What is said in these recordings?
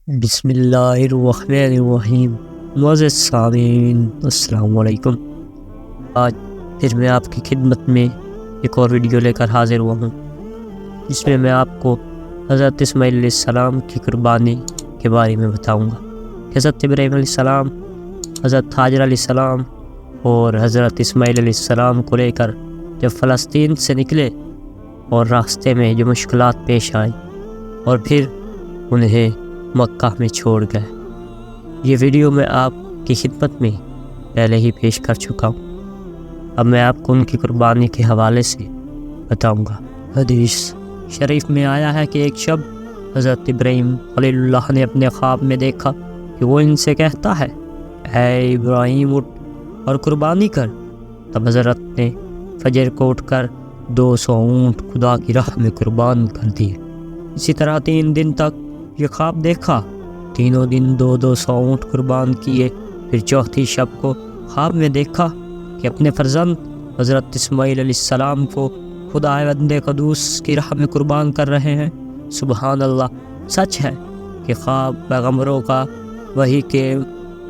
بسم اللہ الرحمن الرحیم۔ معزز سامعین السلام علیکم۔ آج پھر میں آپ کی خدمت میں ایک اور ویڈیو لے کر حاضر ہوا ہوں، جس میں میں آپ کو حضرت اسماعیل علیہ السلام کی قربانی کے بارے میں بتاؤں گا۔ حضرت ابراہیم علیہ السلام، حضرت ہاجرہ علیہ السلام اور حضرت اسماعیل علیہ السلام کو لے کر جب فلسطین سے نکلے اور راستے میں جو مشکلات پیش آئیں اور پھر انہیں مکہ میں چھوڑ گئے، یہ ویڈیو میں آپ کی خدمت میں پہلے ہی پیش کر چکا ہوں۔ اب میں آپ کو ان کی قربانی کے حوالے سے بتاؤں گا۔ حدیث شریف میں آیا ہے کہ ایک شب حضرت ابراہیم خلیل اللہ نے اپنے خواب میں دیکھا کہ وہ ان سے کہتا ہے، اے ابراہیم اٹھ اور قربانی کر۔ تب حضرت نے فجر کو اٹھ کر 200 اونٹ خدا کی راہ میں قربان کر دیے۔ اسی طرح 3 دن تک یہ خواب دیکھا، تینوں دن 200 اونٹ قربان کیے۔ پھر چوتھی شب کو خواب میں دیکھا کہ اپنے فرزند حضرت اسماعیل علیہ السلام کو خدا بند قدوس کی راہ میں قربان کر رہے ہیں۔ سبحان اللہ، سچ ہے کہ خواب پیغمبروں کا وحی کے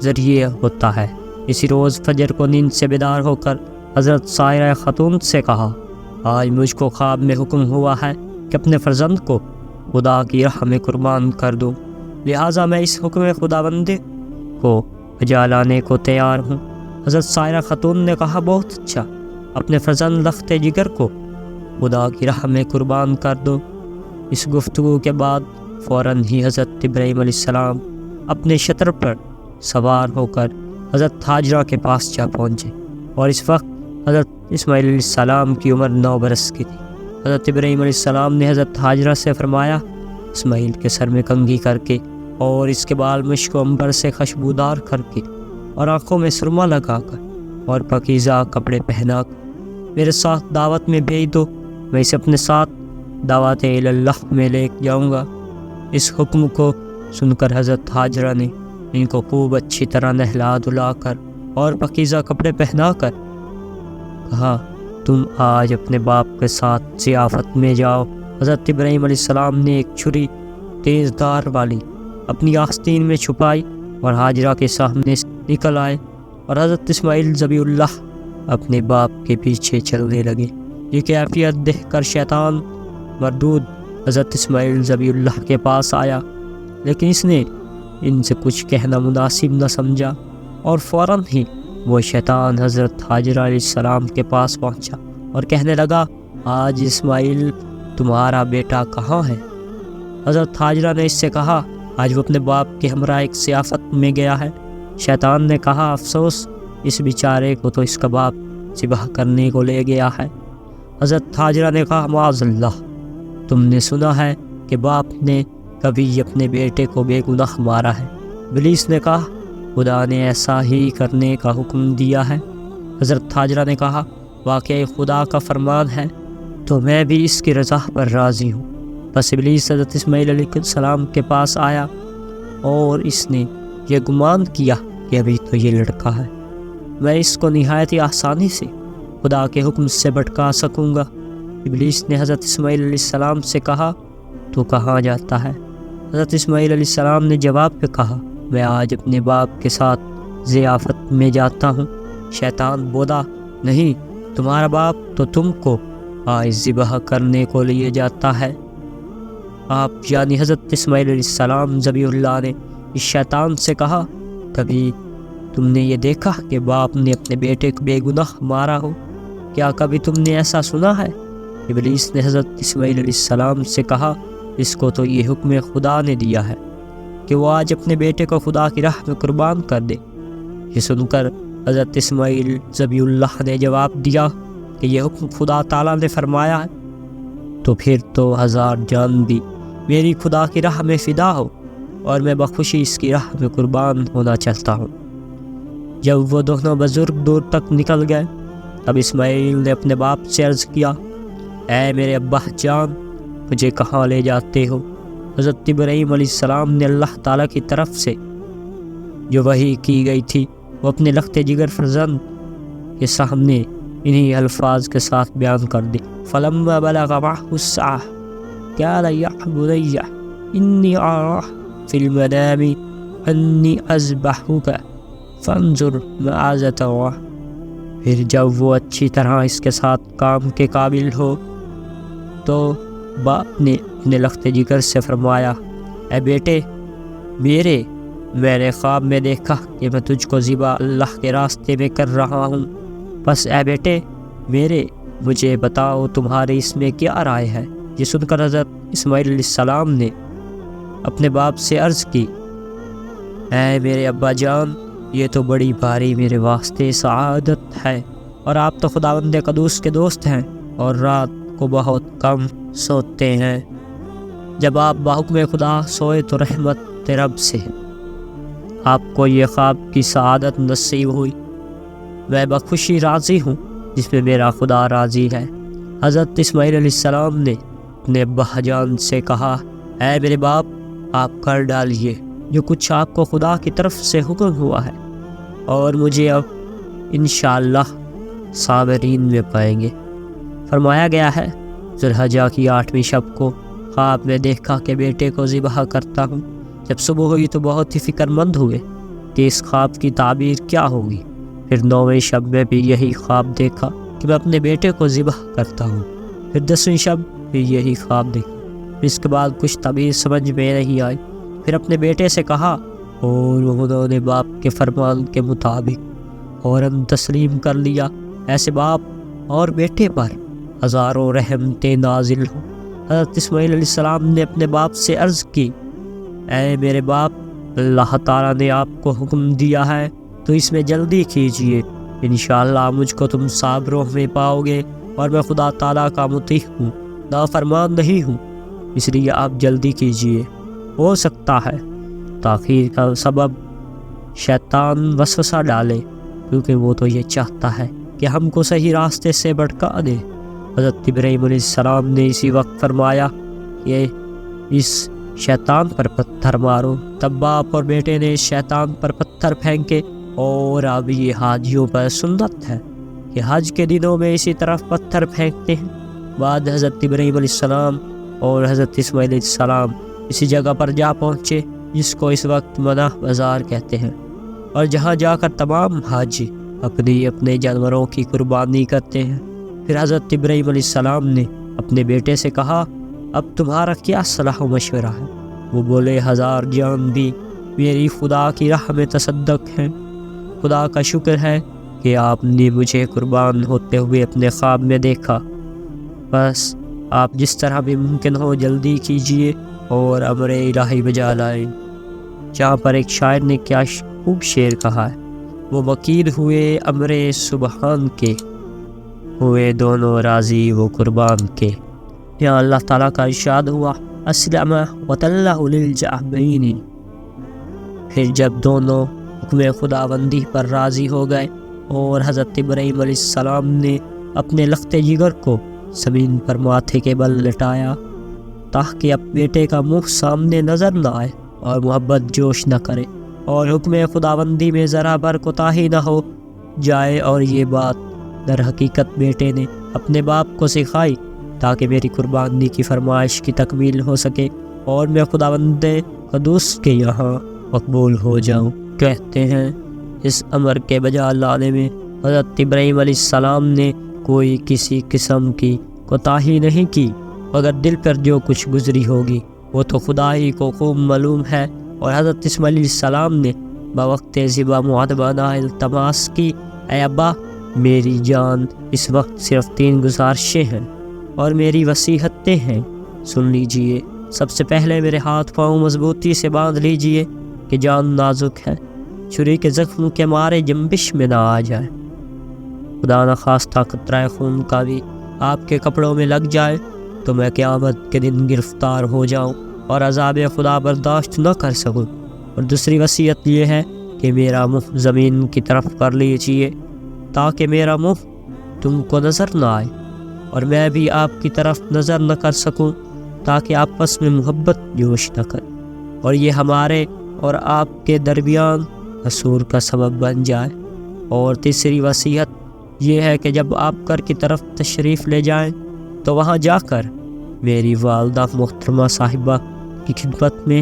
ذریعے ہوتا ہے۔ اسی روز فجر کو نیند سے بیدار ہو کر حضرت سائرہ خاتون سے کہا، آج مجھ کو خواب میں حکم ہوا ہے کہ اپنے فرزند کو خدا کی راہ میں قربان کر دوں، لہٰذا میں اس حکم خدا بندے کو بجا لانے کو تیار ہوں۔ حضرت سائرہ خاتون نے کہا، بہت اچھا، اپنے فرزند لخت جگر کو خدا کی راہ میں قربان کر دو۔ اس گفتگو کے بعد فوراً ہی حضرت ابراہیم علیہ السلام اپنے شتر پر سوار ہو کر حضرت ہاجرہ کے پاس جا پہنچے، اور اس وقت حضرت اسماعیل علیہ السلام کی عمر 9 برس کی تھی۔ حضرت ابراہیم علیہ السلام نے حضرت ہاجرہ سے فرمایا، اسماعیل کے سر میں کنگھی کر کے اور اس کے بال مشک و عنبر سے خوشبودار کر کے اور آنکھوں میں سرما لگا کر اور پاکیزہ کپڑے پہنا کر میرے ساتھ دعوت میں بھیج دو، میں اسے اپنے ساتھ دعوت اللہ میں لے جاؤں گا۔ اس حکم کو سن کر حضرت ہاجرہ نے ان کو خوب اچھی طرح نہلا دھلا کر اور پاکیزہ کپڑے پہنا کر کہا، تم آج اپنے باپ کے ساتھ ضیافت میں جاؤ۔ حضرت ابراہیم علیہ السلام نے ایک چھری تیز دھار والی اپنی آستین میں چھپائی اور ہاجرہ کے سامنے سے نکل آئے، اور حضرت اسماعیل ذبی اللہ اپنے باپ کے پیچھے چلنے لگے۔ یہ کیفیت دیکھ کر شیطان مردود حضرت اسماعیل ذبی اللہ کے پاس آیا، لیکن اس نے ان سے کچھ کہنا مناسب نہ سمجھا، اور فوراً ہی وہ شیطان حضرت ہاجرہ علیہ السلام کے پاس پہنچا اور کہنے لگا، آج اسماعیل تمہارا بیٹا کہاں ہے؟ حضرت ہاجرہ نے اس سے کہا، آج وہ اپنے باپ کے ہمراہ ایک ضیافت میں گیا ہے۔ شیطان نے کہا، افسوس، اس بیچارے کو تو اس کا باپ ذبح کرنے کو لے گیا ہے۔ حضرت ہاجرہ نے کہا، معاذ اللہ، تم نے سنا ہے کہ باپ نے کبھی اپنے بیٹے کو بے گناہ مارا ہے؟ ابلیس نے کہا، خدا نے ایسا ہی کرنے کا حکم دیا ہے۔ حضرت ہاجرہ نے کہا، واقعی خدا کا فرمان ہے تو میں بھی اس کی رضا پر راضی ہوں۔ بس ابلیس حضرت اسماعیل علیہ السلام کے پاس آیا اور اس نے یہ گمان کیا کہ ابھی تو یہ لڑکا ہے، میں اس کو نہایت ہی آسانی سے خدا کے حکم سے بھٹکا سکوں گا۔ ابلیس نے حضرت اسماعیل علیہ السلام سے کہا، تو کہاں جاتا ہے؟ حضرت اسماعیل علیہ السلام نے جواب میں کہا، میں آج اپنے باپ کے ساتھ ضیافت میں جاتا ہوں۔ شیطان بولا، نہیں، تمہارا باپ تو تم کو آج ذبح کرنے کو لیے جاتا ہے۔ آپ یعنی حضرت اسماعیل علیہ السلام ذبیح اللہ نے اس شیطان سے کہا، کبھی تم نے یہ دیکھا کہ باپ نے اپنے بیٹے کو بے گناہ مارا ہو؟ کیا کبھی تم نے ایسا سنا ہے؟ ابلیس نے حضرت اسماعیل علیہ السلام سے کہا، اس کو تو یہ حکم خدا نے دیا ہے کہ وہ آج اپنے بیٹے کو خدا کی راہ میں قربان کر دے۔ یہ سن کر حضرت اسماعیل ذبیح اللہ نے جواب دیا کہ یہ حکم خدا تعالیٰ نے فرمایا ہے تو پھر تو 1000 جان بھی میری خدا کی راہ میں فدا ہو، اور میں بخوشی اس کی راہ میں قربان ہونا چاہتا ہوں۔ جب وہ دونوں بزرگ دور تک نکل گئے، تب اسماعیل نے اپنے باپ سے عرض کیا، اے میرے ابا جان، مجھے کہاں لے جاتے ہو؟ حضرت ابراہیم علیہ السلام نے اللہ تعالیٰ کی طرف سے جو وحی کی گئی تھی وہ اپنے لخت جگر فرزند کے سامنے انہی الفاظ کے ساتھ بیان کر دی، فَلَمَّا بَلَغَ مَعَهُ السَّعْيَ قَالَ يَا بُنَيَّ إِنِّي أَرَىٰ فی المنام انی اذبحک فانظر ماذا ترى۔ پھر جب وہ اچھی طرح اس کے ساتھ کام کے قابل ہو تو باپ نے اپنے لخت جگر سے فرمایا، اے بیٹے میرے، میں نے خواب میں دیکھا کہ میں تجھ کو ذبح اللہ کے راستے میں کر رہا ہوں، بس اے بیٹے میرے مجھے بتاؤ تمہاری اس میں کیا رائے ہے۔ یہ سن کر حضرت اسماعیل علیہ السلام نے اپنے باپ سے عرض کی، اے میرے ابا جان، یہ تو بڑی بھاری میرے واسطے سعادت ہے، اور آپ تو خداوند قدوس کے دوست ہیں اور رات کو بہت کم سوتے ہیں۔ جب آپ بحکم خدا سوئے تو رحمت رب سے آپ کو یہ خواب کی سعادت نصیب ہوئی، میں بخوشی راضی ہوں جس میں میرا خدا راضی ہے۔ حضرت اسماعیل علیہ السلام نے اپنے ابا جان سے کہا، اے میرے باپ، آپ کر ڈالیے جو کچھ آپ کو خدا کی طرف سے حکم ہوا ہے، اور مجھے اب انشاءاللہ صابرین میں پائیں گے۔ فرمایا گیا ہے، ذوالحجہ کی 8ویں شب کو خواب میں دیکھا کہ بیٹے کو ذبح کرتا ہوں۔ جب صبح ہوئی تو بہت ہی فکر مند ہوئے کہ اس خواب کی تعبیر کیا ہوگی۔ پھر 9ویں شب میں بھی یہی خواب دیکھا کہ میں اپنے بیٹے کو ذبح کرتا ہوں۔ پھر 10ویں شب بھی یہی خواب دیکھا۔ اس کے بعد کچھ تعبیر سمجھ میں نہیں آئی۔ پھر اپنے بیٹے سے کہا، اور انہوں نے باپ کے فرمان کے مطابق فوراً تسلیم کر لیا۔ ایسے باپ اور بیٹے پر ہزاروں رحمتیں نازل ہوں۔ حضرت اسماعیل علیہ السلام نے اپنے باپ سے عرض کی، اے میرے باپ، اللہ تعالیٰ نے آپ کو حکم دیا ہے تو اس میں جلدی کیجیے، انشاءاللہ مجھ کو تم صابروں میں پاؤ گے، اور میں خدا تعالیٰ کا مطیع ہوں، نافرمان نہیں ہوں، اس لیے آپ جلدی کیجیے۔ ہو سکتا ہے تاخیر کا سبب شیطان وسوسہ ڈالے، کیونکہ وہ تو یہ چاہتا ہے کہ ہم کو صحیح راستے سے بھٹکا دے۔ حضرت ابراہیم علیہ السلام نے اسی وقت فرمایا کہ اس شیطان پر پتھر مارو۔ تب باپ اور بیٹے نے شیطان پر پتھر پھینکے، اور اب یہ حاجیوں پر سنت ہے کہ حج کے دنوں میں اسی طرف پتھر پھینکتے ہیں۔ بعد حضرت ابراہیم علیہ السلام اور حضرت اسماعیل علیہ السلام اسی جگہ پر جا پہنچے جس کو اس وقت منع بازار کہتے ہیں، اور جہاں جا کر تمام حاجی اپنے جانوروں کی قربانی کرتے ہیں۔ پھر حضرت ابراہیم علیہ السلام نے اپنے بیٹے سے کہا، اب تمہارا کیا صلاح و مشورہ ہے؟ وہ بولے، 1000 جان بھی میری خدا کی راہ میں تصدق ہیں۔ خدا کا شکر ہے کہ آپ نے مجھے قربان ہوتے ہوئے اپنے خواب میں دیکھا، بس آپ جس طرح بھی ممکن ہو جلدی کیجیے اور امر الہی بجا لائیں۔ جہاں پر ایک شاعر نے کیا خوب شعر کہا ہے، وہ وکیل ہوئے امر سبحان کے، ہوئے دونوں راضی وہ قربان کے۔ یہاں اللہ تعالیٰ کا ارشاد ہوا، اسلم وتلہ للجبین۔ پھر جب دونوں حکم خداوندی پر راضی ہو گئے اور حضرت ابراہیم علیہ السلام نے اپنے لخت جگر کو زمین پر ماتھے کے بل لٹایا تاکہ اب بیٹے کا منہ سامنے نظر نہ آئے اور محبت جوش نہ کرے اور حکم خداوندی میں ذرا بر کوتاہی نہ ہو جائے، اور یہ بات در حقیقت بیٹے نے اپنے باپ کو سکھائی تاکہ میری قربانی کی فرمائش کی تکمیل ہو سکے اور میں خداوند قدوس کے یہاں مقبول ہو جاؤں۔ کہتے ہیں اس امر کے بجا لانے میں حضرت ابراہیم علیہ السلام نے کوئی کسی قسم کی کوتاہی نہیں کی، مگر دل پر جو کچھ گزری ہوگی وہ تو خدا ہی کو خوب معلوم ہے۔ اور حضرت اسماعیل علیہ السلام نے بوقت ذبح مؤدبانہ التماس کی، اے ابا، میری جان اس وقت صرف 3 گزارشیں ہیں اور میری وصیتیں ہیں، سن لیجئے۔ سب سے پہلے میرے ہاتھ پاؤں مضبوطی سے باندھ لیجئے کہ جان نازک ہے، چھری کے زخم کے مارے جنبش میں نہ آ جائے، خدا نخواستہ قطرہ خون کا بھی آپ کے کپڑوں میں لگ جائے تو میں قیامت کے دن گرفتار ہو جاؤں اور عذاب خدا برداشت نہ کر سکوں۔ اور دوسری وصیت یہ ہے کہ میرا منہ زمین کی طرف کر لیجئے تاکہ میرا منہ تم کو نظر نہ آئے اور میں بھی آپ کی طرف نظر نہ کر سکوں تاکہ آپس میں محبت جوش نہ کریں اور یہ ہمارے اور آپ کے درمیان حصور کا سبب بن جائے۔ اور تیسری وصیت یہ ہے کہ جب آپ گھر کی طرف تشریف لے جائیں تو وہاں جا کر میری والدہ محترمہ صاحبہ کی خدمت میں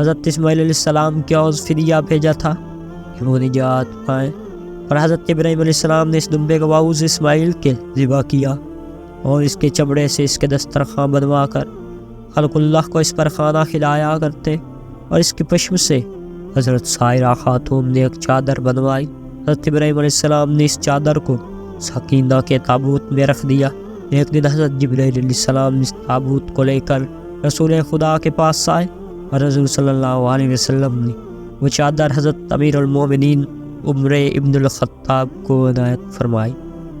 حضرت اسماعیل علیہ السلام کیا اس فدیہ بھیجا تھا کہ وہ نجات پائیں، اور حضرت ابراہیم علیہ السلام نے اس دمبے کو باؤز اسماعیل کے ذبح کیا اور اس کے چمڑے سے اس کے دسترخوان بنوا کر خلق اللہ کو اس پر کھانا کھلایا کرتے، اور اس کی پشم سے حضرت سائرہ خاتون نے ایک چادر بنوائی۔ حضرت ابراہیم علیہ السلام نے اس چادر کو سکینہ کے تابوت میں رکھ دیا۔ ایک دن حضرت جبرائیل علیہ السلام اس تابوت کو لے کر رسول خدا کے پاس آئے، اور رسول صلی اللہ علیہ وسلم نے وہ چادر حضرت امیر المومنین عمر ابن الخطاب کو عنایت فرمائی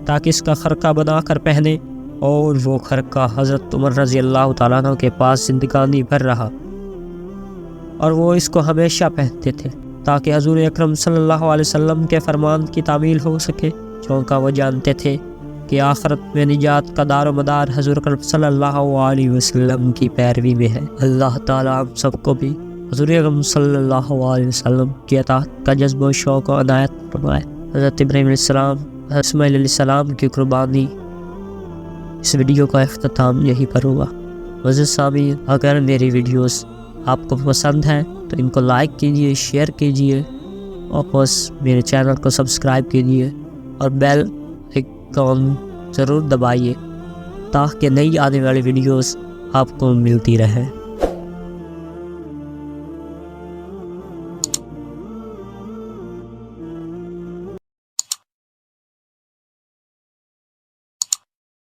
تاکہ اس کا خرقہ بنا کر پہنے، اور وہ خرقہ حضرت عمر رضی اللہ تعالیٰ عنہ کے پاس زندگانی بھر رہا، اور وہ اس کو ہمیشہ پہنتے تھے تاکہ حضور اکرم صلی اللہ علیہ وسلم کے فرمان کی تعمیل ہو سکے، چونکہ وہ جانتے تھے کہ آخرت میں نجات کا دار و مدار حضور اکرم صلی اللہ علیہ وسلم کی پیروی میں ہے۔ اللہ تعالیٰ ہم سب کو بھی حضور اکرم صلی اللہ علیہ وسلم کی اطاعت کا جذب و شوق و عنایت فرمائے۔ حضرت ابراہیم علیہ السلام، حضرت اسماعیل علیہ السلام کی قربانی، اس ویڈیو کا اختتام یہی پر ہوا۔ عزیز سامعین، اگر میری ویڈیوز آپ کو پسند ہیں تو ان کو لائک کیجیے، شیئر کیجیے، اور بس میرے چینل کو سبسکرائب کیجیے، اور بیل آئیکن ضرور دبائیے تاکہ نئی آنے والی ویڈیوز آپ کو ملتی رہیں۔